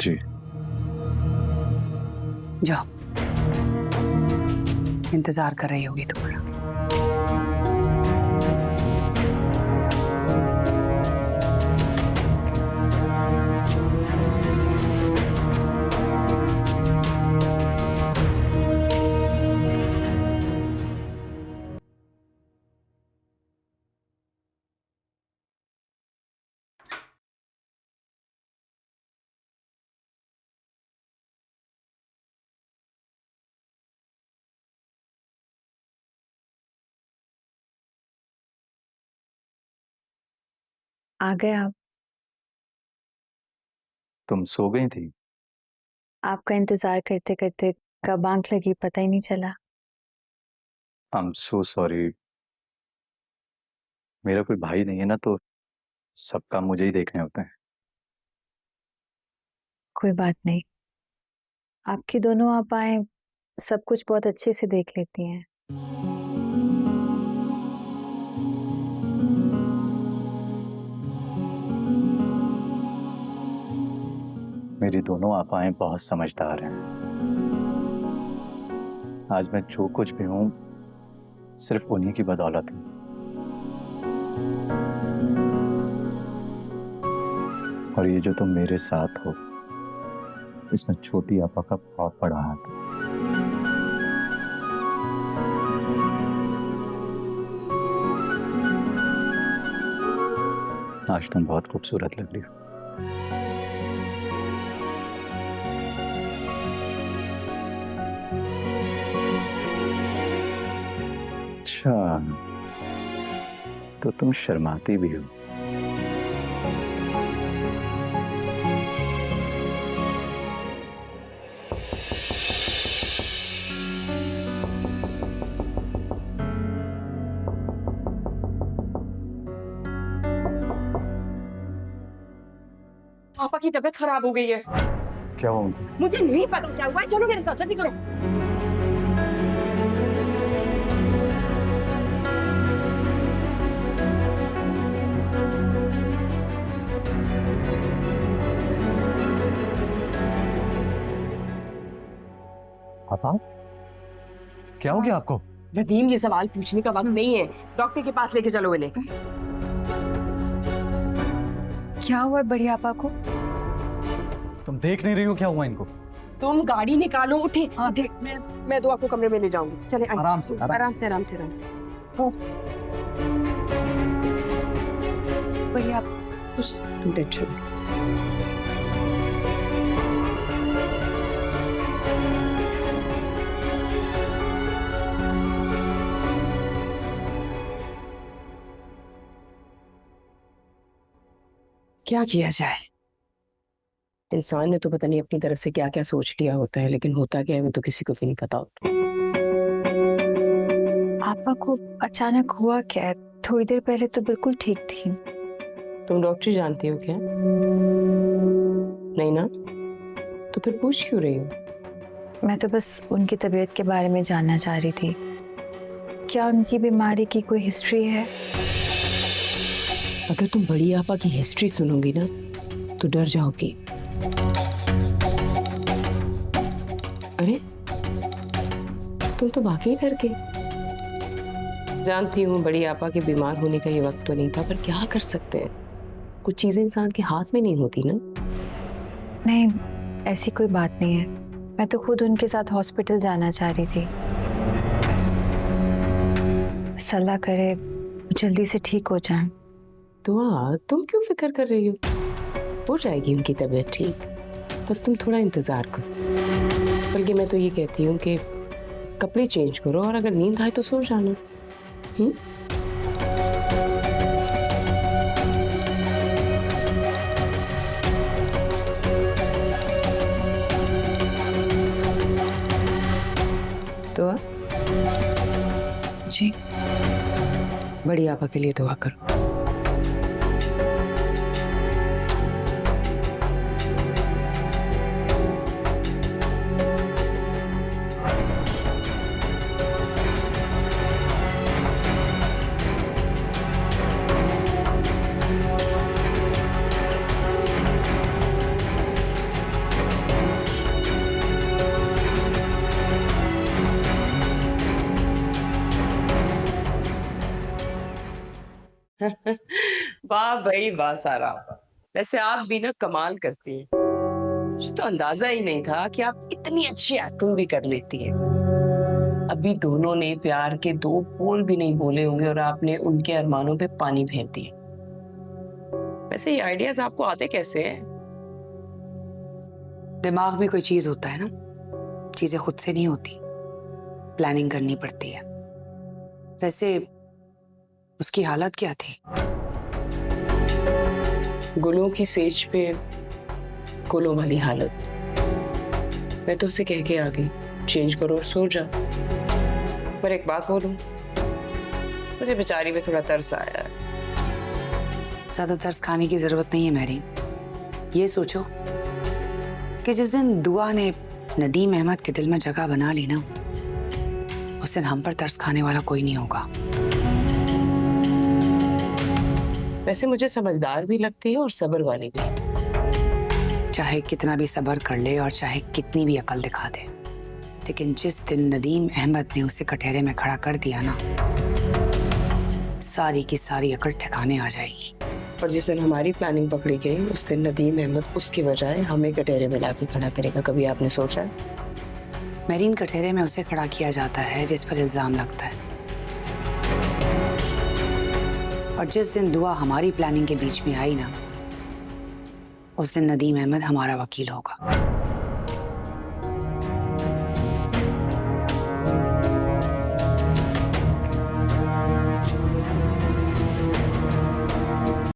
जी। जाओ, इंतजार कर रही होगी तुम्हारा। आ गए आप। तुम सो गई थी? आपका इंतजार करते करते कब आंख लगी पता ही नहीं चला। I am so sorry. मेरा कोई भाई नहीं है ना, तो सब काम मुझे ही देखने होते हैं। कोई बात नहीं, आपकी दोनों आप आए सब कुछ बहुत अच्छे से देख लेती हैं। मेरी दोनों आपाएं बहुत समझदार हैं। आज मैं जो कुछ भी हूं सिर्फ उन्हीं की बदौलत हूं। और ये जो तुम मेरे साथ हो, इसमें छोटी आपा का बहुत बड़ा हाथ है। आज तुम बहुत खूबसूरत लग रही हो। अच्छा, तो तुम शर्माती भी हो। पापा की तबीयत खराब हो गई है। क्या हुआ? मुझे नहीं पता क्या हुआ है, चलो मेरे साथ, जल्दी करो। पापा, क्या हो गया आपको? नदीम, ये सवाल पूछने का वक्त नहीं है, डॉक्टर के पास लेके चलो इन्हें। क्या हुआ बड़ी आपा को? तुम देख नहीं रही हो क्या हुआ इनको? तुम गाड़ी निकालो, उठे उठे। मैं दुआ को कमरे में ले जाऊंगी। चले आइए। आराम से, आराम से, आराम से, आराम से। बड़ी आप कुछ तुम टेंशन मत लो। क्या किया जाए? इंसान ने तो पता नहीं अपनी तरफ से क्या क्या सोच लिया होता है, लेकिन होता क्या है वो तो किसी को भी नहीं पता होता। आपा को अचानक हुआ क्या है? थोड़ी देर पहले तो बिल्कुल ठीक थी। तुम डॉक्टर जानती हो क्या? नहीं ना? तो फिर पूछ क्यों रही हो? मैं तो बस उनकी तबीयत के बारे में जानना चाह रही थी। क्या उनकी बीमारी की कोई हिस्ट्री है? अगर तुम बड़ी आपा की हिस्ट्री सुनोगी ना तो डर जाओगी। अरे, तुम तो वाकई डर गई। जानती हूँ बड़ी आपा के बीमार होने का ये वक्त तो नहीं था, पर क्या कर सकते हैं, कुछ चीजें इंसान के हाथ में नहीं होती ना। नहीं, ऐसी कोई बात नहीं है। मैं तो खुद उनके साथ हॉस्पिटल जाना चाह रही थी। सलाह करे जल्दी से ठीक हो जाए। दुआ, तुम क्यों फिक्र कर रही हो जाएगी उनकी तबीयत ठीक, बस तुम थोड़ा इंतजार करो। बल्कि मैं तो ये कहती हूँ कि कपड़े चेंज करो और अगर नींद आए तो सो जाना। दुआ जी, बड़ी आपा के लिए दुआ करो। वाह भाई वाह सारा, वैसे आप भी ना कमाल करती हैं। मुझे तो अंदाजा ही नहीं था कि आप इतनी अच्छी एक्टिंग भी कर लेती हैं। अभी दोनों ने प्यार के दो बोल भी नहीं बोले होंगे और आपने उनके अरमानों पे पानी फेर दिया। वैसे ये आइडियाज आपको आते कैसे हैं? दिमाग में कोई चीज होता है ना, चीजें खुद से नहीं होती, प्लानिंग करनी पड़ती है। वैसे उसकी हालत क्या थी? गुलों की सेज पे गुलों वाली हालत। मैं तो उसे कह के आ गई चेंज करो और सो जा। पर एक बात बोलूं, मुझे बेचारी पे थोड़ा तरस आया है। ज्यादा तरस खाने की जरूरत नहीं है मैरीन। ये सोचो कि जिस दिन दुआ ने नदीम अहमद के दिल में जगह बना ली ना, उस दिन हम पर तरस खाने वाला कोई नहीं होगा। वैसे मुझे समझदार भी लगती है और सब्र वाली भी। चाहे कितना भी सब्र कर ले और चाहे कितनी भी अकल दिखा दे, लेकिन जिस दिन नदीम अहमद ने उसे कटहरे में खड़ा कर दिया ना, सारी की सारी अकल ठिकाने आ जाएगी। और जिस दिन हमारी प्लानिंग पकड़ी गई, उस दिन नदीम अहमद उसकी बजाय हमें कटहरे में लाके खड़ा करेगा। कभी आपने सोचा है? मैरीन, कटहरे में उसे खड़ा किया जाता है जिस पर इल्जाम लगता है, और जिस दिन दुआ हमारी प्लानिंग के बीच में आई ना, उस दिन नदीम अहमद हमारा वकील होगा।